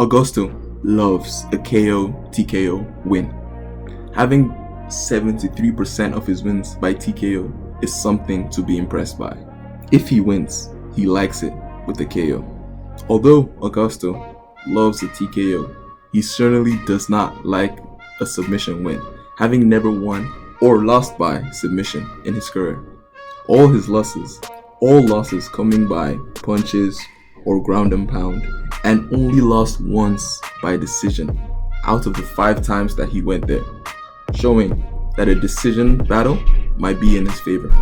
Augusto loves a KO TKO win. Having 73% of his wins by TKO is something to be impressed by. If he wins, he likes it with a KO. Although Augusto loves a TKO, he certainly does not like a submission win, having never won or lost by submission in his career. All losses coming by punches or ground and pound, and only lost once by decision out of the 5 times that he went there, showing that a decision battle might be in his favor.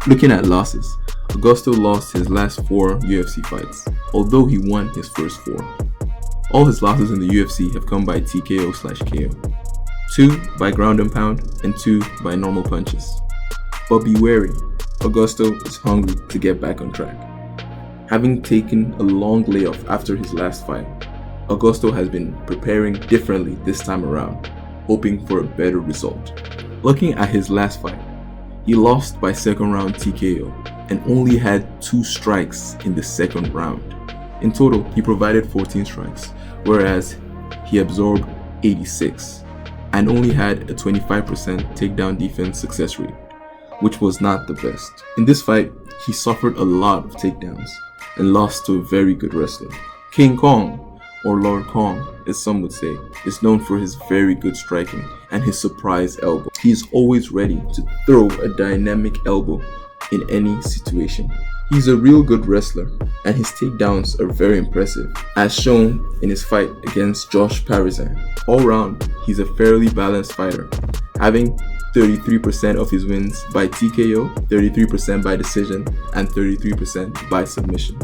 Looking at losses, Augusto lost his last 4 UFC fights, although he won his first 4. All his losses in the UFC have come by TKO/KO. 2 by ground and pound and 2 by normal punches. But be wary, Augusto is hungry to get back on track. Having taken a long layoff after his last fight, Augusto has been preparing differently this time around, hoping for a better result. Looking at his last fight, he lost by second round TKO and only had 2 strikes in the second round. In total, he provided 14 strikes, whereas he absorbed 86 and only had a 25% takedown defense success rate, which was not the best. In this fight, he suffered a lot of takedowns and lost to a very good wrestler. King Kong, or Lord Kong as some would say, is known for his very good striking and his surprise elbow. He is always ready to throw a dynamic elbow in any situation. He's a real good wrestler and his takedowns are very impressive, as shown in his fight against Josh Parisian. All round, he's a fairly balanced fighter, having 33% of his wins by TKO, 33% by decision, and 33% by submission.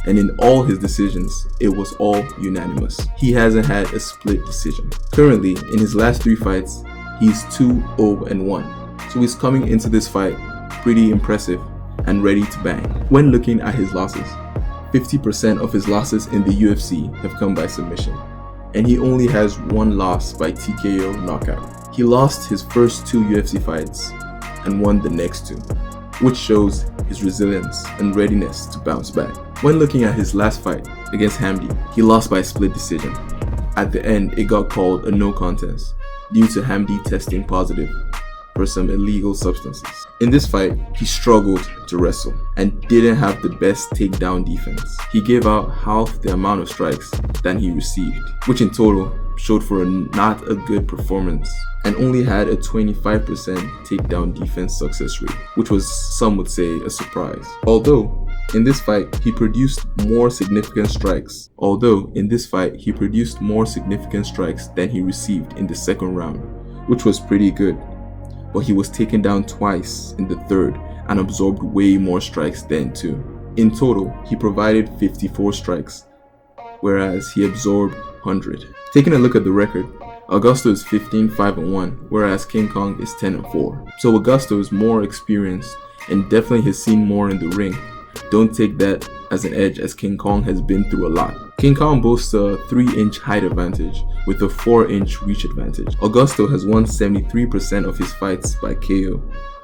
And in all his decisions, it was all unanimous. He hasn't had a split decision. Currently, in his last 3 fights, he's 2-0-1. So he's coming into this fight pretty impressive and ready to bang. When looking at his losses, 50% of his losses in the UFC have come by submission, and he only has 1 loss by TKO knockout. He lost his first 2 UFC fights and won the next 2, which shows his resilience and readiness to bounce back. When looking at his last fight against Hamdi, he lost by split decision. At the end, it got called a no contest due to Hamdi testing positive for some illegal substances. In this fight, he struggled to wrestle and didn't have the best takedown defense. He gave out half the amount of strikes than he received, which in total showed for not a good performance, and only had a 25% takedown defense success rate, which was, some would say, a surprise. Although in this fight he produced more significant strikes than he received in the second round, which was pretty good. But he was taken down twice in the third and absorbed way more strikes then too. In total, he provided 54 strikes, whereas he absorbed 100. Taking a look at the record, Augusto is 15-5-1, whereas King Kong is 10-4. So Augusto is more experienced and definitely has seen more in the ring. Don't take that as an edge, as King Kong has been through a lot. King Kong boasts a 3-inch height advantage with a 4-inch reach advantage. Augusto has won 73% of his fights by KO,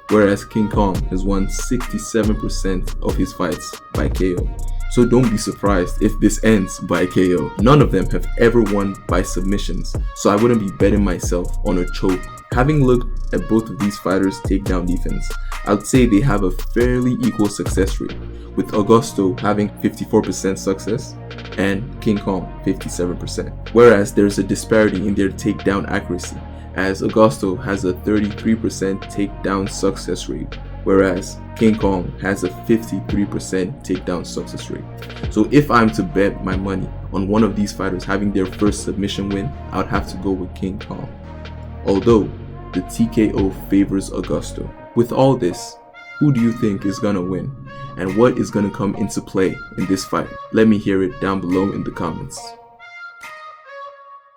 whereas King Kong has won 67% of his fights by KO. So don't be surprised if this ends by KO. None of them have ever won by submissions, so I wouldn't be betting myself on a choke. Having looked at both of these fighters' takedown defense, I'd say they have a fairly equal success rate, with Augusto having 54% success and King Kong 57%. Whereas there's a disparity in their takedown accuracy, as Augusto has a 33% takedown success rate, whereas King Kong has a 53% takedown success rate. So if I'm to bet my money on one of these fighters having their first submission win, I would have to go with King Kong, although the TKO favors Augusto. With all this, who do you think is gonna win? And what is gonna come into play in this fight? Let me hear it down below in the comments.